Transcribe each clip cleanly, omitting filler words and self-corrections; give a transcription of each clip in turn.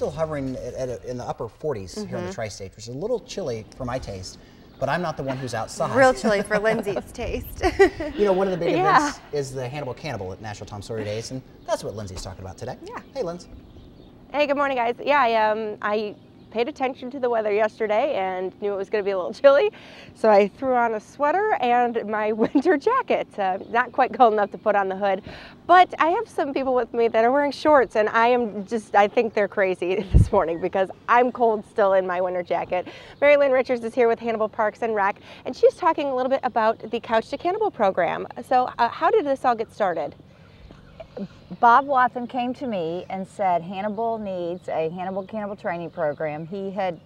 still hovering in the upper 40s here in the tri-state, which is a little chilly for my taste. But I'm not the one who's outside. Real chilly for Lindsey's taste. You know, one of the big events is the Hannibal Cannibal at National Tom Sawyer Days, and that's what Lindsey's talking about today. Yeah. Hey, Lindsey. Hey, good morning, guys. Yeah, I paid attention to the weather yesterday and knew it was going to be a little chilly, so I threw on a sweater and my winter jacket. Not quite cold enough to put on the hood, but I have some people with me that are wearing shorts, and I think they're crazy this morning because I'm cold still in my winter jacket. Mary Lynn Richards is here with Hannibal Parks and Rec, and she's talking a little bit about the Couch to Cannibal program. So how did this all get started? Bob Watson came to me and said Hannibal needs a Hannibal Cannibal training program. He had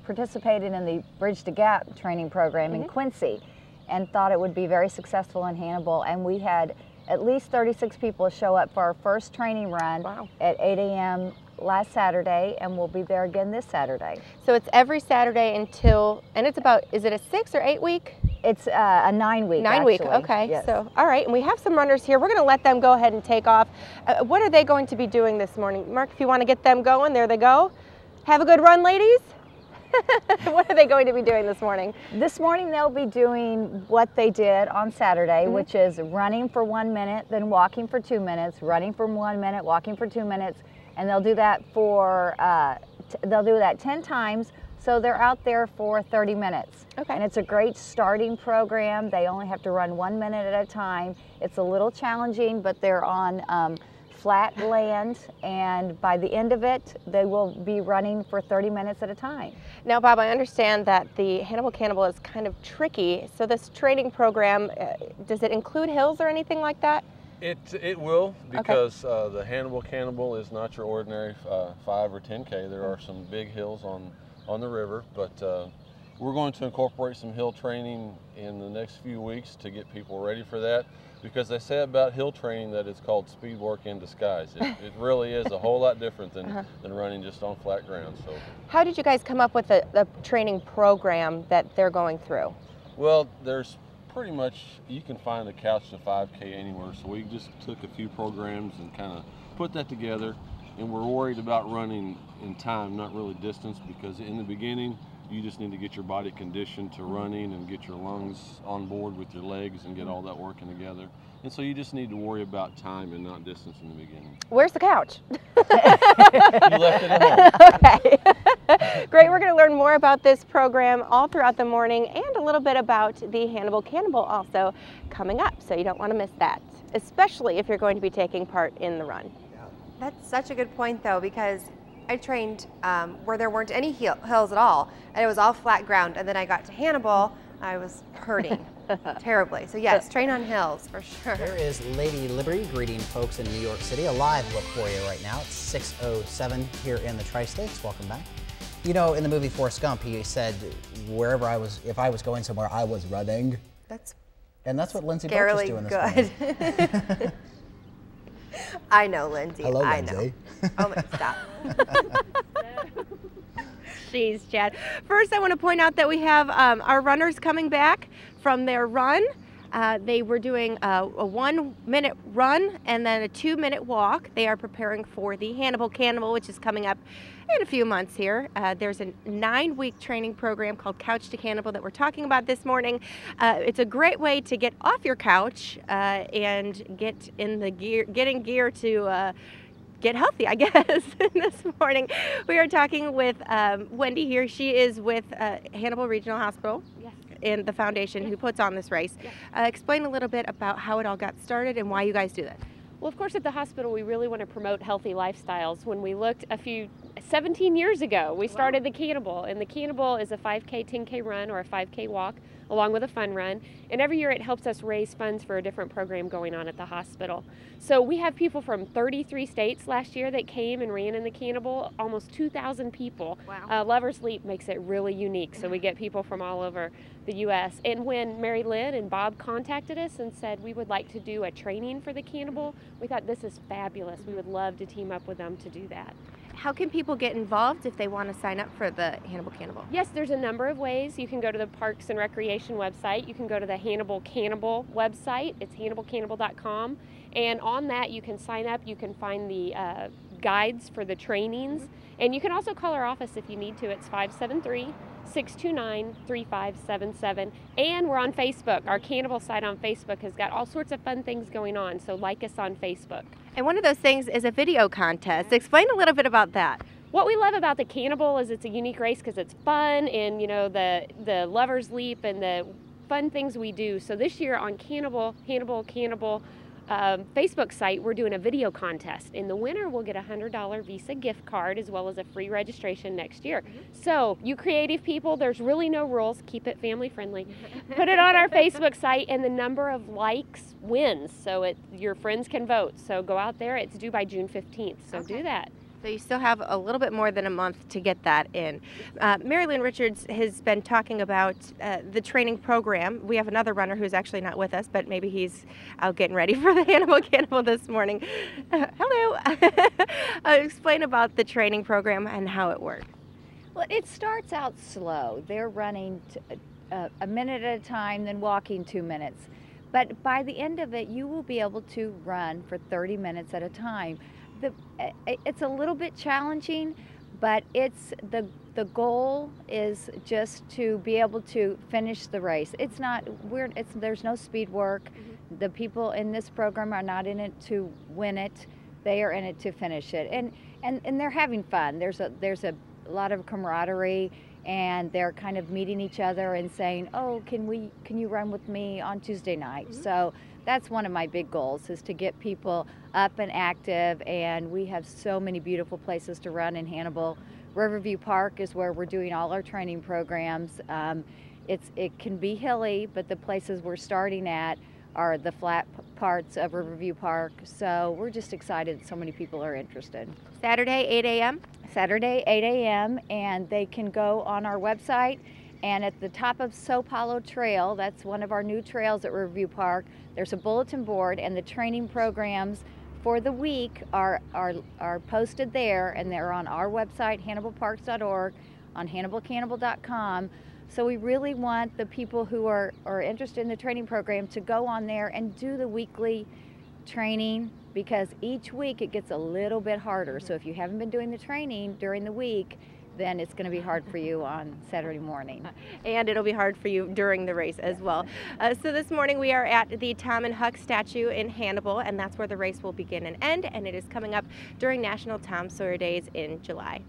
participated in the Bridge to Gap training program in Quincy and thought it would be very successful in Hannibal, and we had at least 36 people show up for our first training run at 8 a.m. last Saturday, and we'll be there again this Saturday. So it's every Saturday until, and it's about, is it a 6 or 8 week? It's a 9 week. 9 week, okay. Yes. So, all right, and we have some runners here. We're going to let them go ahead and take off. What are they going to be doing this morning? Mark, if you want to get them going, there they go. Have a good run, ladies. What are they going to be doing this morning? This morning they'll be doing what they did on Saturday, which is running for 1 minute, then walking for 2 minutes, running for 1 minute, walking for 2 minutes, and they'll do that for, they'll do that 10 times. So they're out there for 30 minutes. Okay. And it's a great starting program. They only have to run 1 minute at a time. It's a little challenging, but they're on flat land, and by the end of it, they will be running for 30 minutes at a time. Now, Bob, I understand that the Hannibal Cannibal is kind of tricky. So this training program, does it include hills or anything like that? It will, because the Hannibal Cannibal is not your ordinary 5 or 10K. There are some big hills on the river, but we're going to incorporate some hill training in the next few weeks to get people ready for that, because they say about hill training that it's called speed work in disguise. It really is a whole lot different than running just on flat ground. So, how did you guys come up with the training program that they're going through? Well, there's pretty much, you can find a Couch to 5K anywhere, so we just took a few programs and kind of put that together. And we're worried about running in time, not really distance, because in the beginning, you just need to get your body conditioned to running and get your lungs on board with your legs and get all that working together. And so you just need to worry about time and not distance in the beginning. Where's the couch? You left it at home. Okay. Great. We're going to learn more about this program all throughout the morning, and a little bit about the Hannibal Cannibal also coming up. So you don't want to miss that, especially if you're going to be taking part in the run. That's such a good point, though, because I trained where there weren't any hills at all, and it was all flat ground. And then I got to Hannibal, I was hurting terribly. So yes, train on hills for sure. There is Lady Liberty greeting folks in New York City. A live look for you right now. It's 6:07 here in the Tri-States. Welcome back. You know, in the movie Forrest Gump, he said, wherever I was, if I was going somewhere, I was running. And that's what Lindsey Boetsch is doing this morning. I know, Lindsey. Hello, I Lindsey. know. Oh my, stop. Jeez, Chad. First, I want to point out that we have our runners coming back from their run. They were doing a 1 minute run and then a 2 minute walk. They are preparing for the Hannibal Cannibal, which is coming up in a few months here. There's a 9-week training program called Couch to Cannibal that we're talking about this morning. It's a great way to get off your couch and get in the gear to get healthy, I guess. This morning we are talking with Wendy here. She is with Hannibal Regional Hospital. Yes. And the foundation who puts on this race. Explain a little bit about how it all got started and why you guys do that. Well, of course, at the hospital, we really want to promote healthy lifestyles. When we looked 17 years ago, we started the Cannibal, and the Cannibal is a 5K, 10K run or a 5K walk, along with a fun run. And every year it helps us raise funds for a different program going on at the hospital. So we have people from 33 states last year that came and ran in the Cannibal, almost 2,000 people. Wow. Lover's Leap makes it really unique, so we get people from all over the U.S. And when Mary Lynn and Bob contacted us and said we would like to do a training for the Cannibal, we thought this is fabulous. We would love to team up with them to do that. How can people get involved if they want to sign up for the Hannibal Cannibal? Yes, there's a number of ways. You can go to the Parks and Recreation website. You can go to the Hannibal Cannibal website. It's hannibalcannibal.com. And on that, you can sign up. You can find the guides for the trainings. And you can also call our office if you need to. It's 573-629-3577. And we're on Facebook. Our Cannibal site on Facebook has got all sorts of fun things going on, so like us on Facebook. And one of those things is a video contest. Explain a little bit about that. What we love about the Cannibal is it's a unique race because it's fun, and you know, the Lover's Leap and the fun things we do. So this year on Hannibal Cannibal Facebook site, we're doing a video contest, and the winner will get a $100 Visa gift card as well as a free registration next year. So you creative people, there's really no rules. Keep it family friendly. Put it on our Facebook site, and the number of likes wins. So your friends can vote. So go out there. It's due by June 15th. So do that. So you still have a little bit more than a month to get that in. Mary Lynn Richards has been talking about the training program. We have another runner who's actually not with us, but maybe he's out getting ready for the Hannibal Cannibal this morning. Hello. Explain about the training program and how it works. Well, it starts out slow. They're running a minute at a time, then walking 2 minutes. But by the end of it, you will be able to run for 30 minutes at a time. It's a little bit challenging, but the goal is just to be able to finish the race. There's no speed work. The people in this program are not in it to win it. They are in it to finish it, and they're having fun. There's a lot of camaraderie, and they're kind of meeting each other and saying, oh, can you run with me on Tuesday night? So that's one of my big goals, is to get people up and active, and we have so many beautiful places to run in Hannibal. Riverview Park is where we're doing all our training programs. It can be hilly, but the places we're starting at are the flat parts of Riverview Park, so we're just excited so many people are interested. Saturday, 8 a.m.? Saturday, 8 a.m., and they can go on our website, and at the top of Sao Paulo Trail, that's one of our new trails at Riverview Park, there's a bulletin board, and the training programs for the week are posted there, and they're on our website, hannibalparks.org, on hannibalcannibal.com. So we really want the people who are interested in the training program to go on there and do the weekly training, because each week it gets a little bit harder. So if you haven't been doing the training during the week, then it's going to be hard for you on Saturday morning. And it'll be hard for you during the race as well. So this morning we are at the Tom and Huck statue in Hannibal, and that's where the race will begin and end, and it is coming up during National Tom Sawyer Days in July.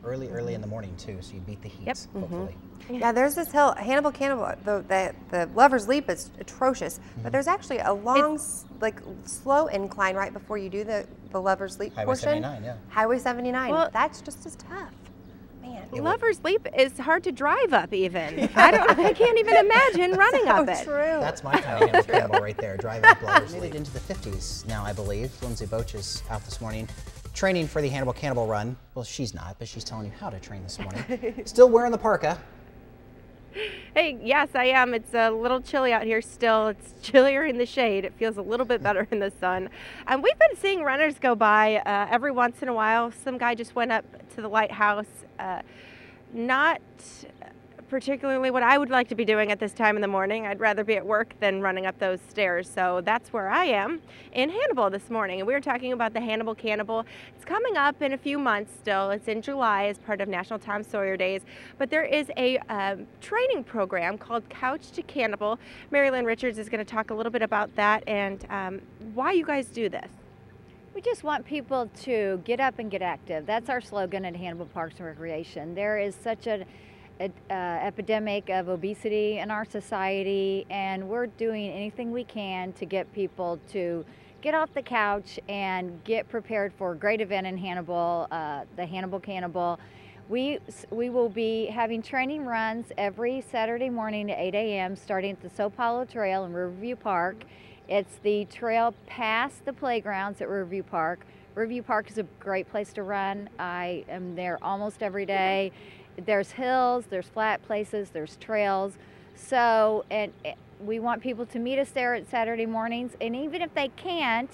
Early in the morning too, so you beat the heat, hopefully. Yeah, there's this hill, Hannibal Cannibal, the Lover's Leap is atrocious, but there's actually a long, slow incline right before you do the Lover's Leap Highway portion. 79, yeah. Highway 79, Well, that's just as tough. Man. Lover's Leap is hard to drive up even. I can't even imagine running up it. True. That's my kind of Hannibal right there, driving up Lover's Leap. Made it into the 50s now, I believe. Lindsey Boetsch is out this morning training for the Hannibal Cannibal run. Well, she's not, but she's telling you how to train this morning. Still wearing the parka. Hey, yes, I am. It's a little chilly out here still. It's chillier in the shade. It feels a little bit better in the sun. We've been seeing runners go by every once in a while. Some guy just went up to the lighthouse. Not particularly what I would like to be doing at this time in the morning. I'd rather be at work than running up those stairs. So that's where I am in Hannibal this morning. And we were talking about the Hannibal Cannibal. It's coming up in a few months still. It's in July as part of National Tom Sawyer Days. But there is a training program called Couch to Cannibal. Mary Lynn Richards is going to talk a little bit about that and why you guys do this. We just want people to get up and get active. That's our slogan at Hannibal Parks and Recreation. There is such an epidemic of obesity in our society, and we're doing anything we can to get people to get off the couch and get prepared for a great event in Hannibal, the Hannibal Cannibal. We will be having training runs every Saturday morning at 8 a.m. starting at the Sao Paulo Trail in Riverview Park. It's the trail past the playgrounds at Riverview Park. Riverview Park is a great place to run. I am there almost every day. There's hills, there's flat places, there's trails. So, and we want people to meet us there at Saturday mornings. And even if they can't,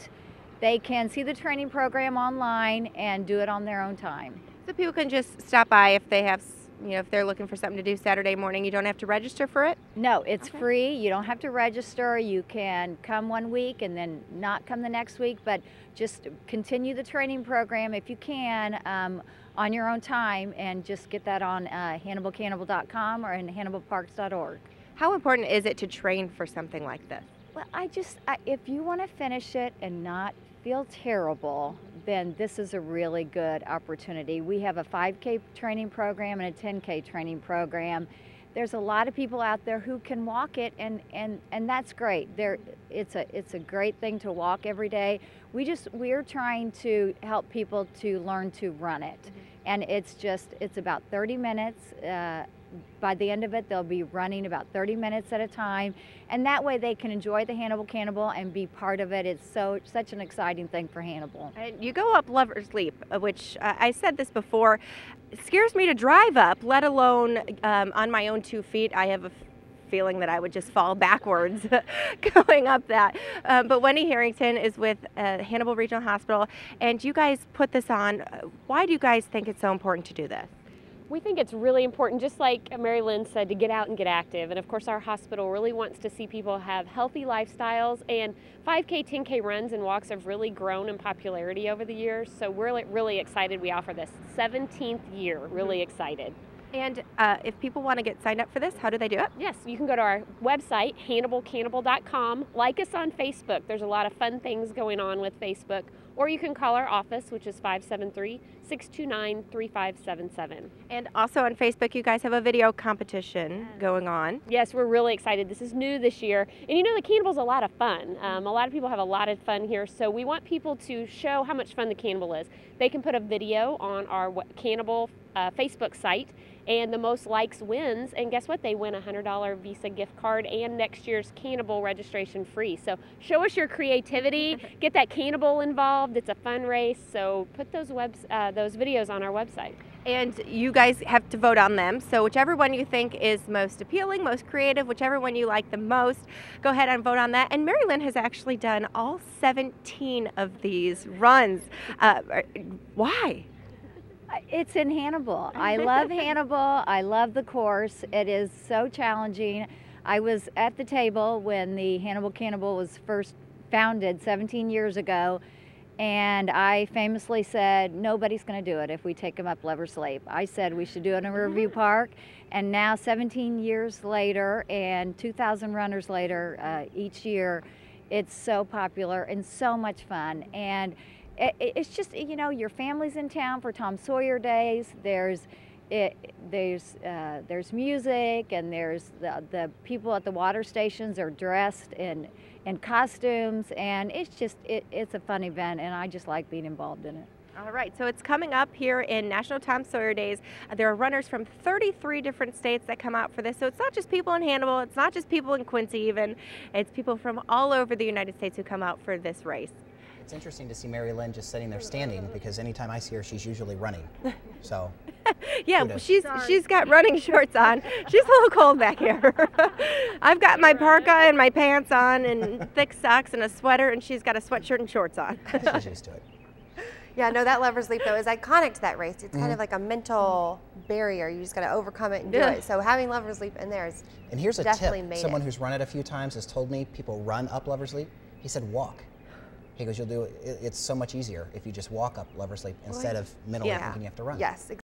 they can see the training program online and do it on their own time. So people can just stop by if they have You know, if they're looking for something to do Saturday morning, you don't have to register for it? No, it's free. You don't have to register. You can come one week and then not come the next week, but just continue the training program if you can on your own time, and just get that on HannibalCannibal.com or in HannibalParks.org. How important is it to train for something like this? Well, if you want to finish it and not feel terrible, then this is a really good opportunity. We have a 5K training program and a 10K training program. There's a lot of people out there who can walk it, and that's great. It's a great thing to walk every day. We're trying to help people to learn to run it, and it's about 30 minutes. By the end of it, they'll be running about 30 minutes at a time, and that way they can enjoy the Hannibal Cannibal and be part of it. It's such an exciting thing for Hannibal. And you go up Lover's Leap, which I said this before, it scares me to drive up, let alone on my own 2 feet. I have a feeling that I would just fall backwards going up that. But Wendy Harrington is with Hannibal Regional Hospital, and you guys put this on. Why do you guys think it's so important to do this? We think it's really important, just like Mary Lynn said, to get out and get active. And of course, our hospital really wants to see people have healthy lifestyles, and 5K, 10K runs and walks have really grown in popularity over the years. So we're really excited we offer this 17th year, really excited. And if people want to get signed up for this, how do they do it? Yes, you can go to our website, HannibalCannibal.com. Like us on Facebook. There's a lot of fun things going on with Facebook. Or you can call our office, which is 573-629-3577. And also on Facebook, you guys have a video competition going on. Yes, we're really excited. This is new this year. And you know, the Cannibal's a lot of fun. A lot of people have a lot of fun here. So we want people to show how much fun the Cannibal is. They can put a video on our Cannibal Facebook site, and the most likes wins. And guess what? They win a $100 Visa gift card and next year's Cannibal registration free. So show us your creativity, get that Cannibal involved. It's a fun race. So put those videos on our website. And you guys have to vote on them. So whichever one you think is most appealing, most creative, whichever one you like the most, go ahead and vote on that. And Mary Lynn has actually done all 17 of these runs. Why? It's in Hannibal. I love Hannibal. I love the course. It is so challenging. I was at the table when the Hannibal Cannibal was first founded 17 years ago, and I famously said, nobody's going to do it if we take them up Lover's Leap. I said we should do it in Riverview Park, and now 17 years later and 2,000 runners later each year, it's so popular and so much fun. And it's just, you know, your family's in town for Tom Sawyer days. There's music, and there's the people at the water stations are dressed in costumes, and it's a fun event, and I just like being involved in it. All right, so it's coming up here in National Tom Sawyer Days. There are runners from 33 different states that come out for this. So it's not just people in Hannibal, it's not just people in Quincy even. It's people from all over the United States who come out for this race. It's interesting to see Mary Lynn just sitting there standing, because anytime I see her, she's usually running. So yeah, she's got running shorts on. She's a little cold back here. I've got my parka and my pants on and thick socks and a sweater, and she's got a sweatshirt and shorts on. She's used to it. Yeah, no, that Lover's Leap, though, is iconic to that race. It's kind of like a mental barrier. You just got to overcome it and do it. So having Lover's Leap in there is And here's a definitely tip. made Someone it. who's run it a few times has told me people run up Lover's Leap. He said walk. He goes, you'll do it. It's so much easier if you just walk up Lover's Leap instead of mentally thinking you have to run. Yes,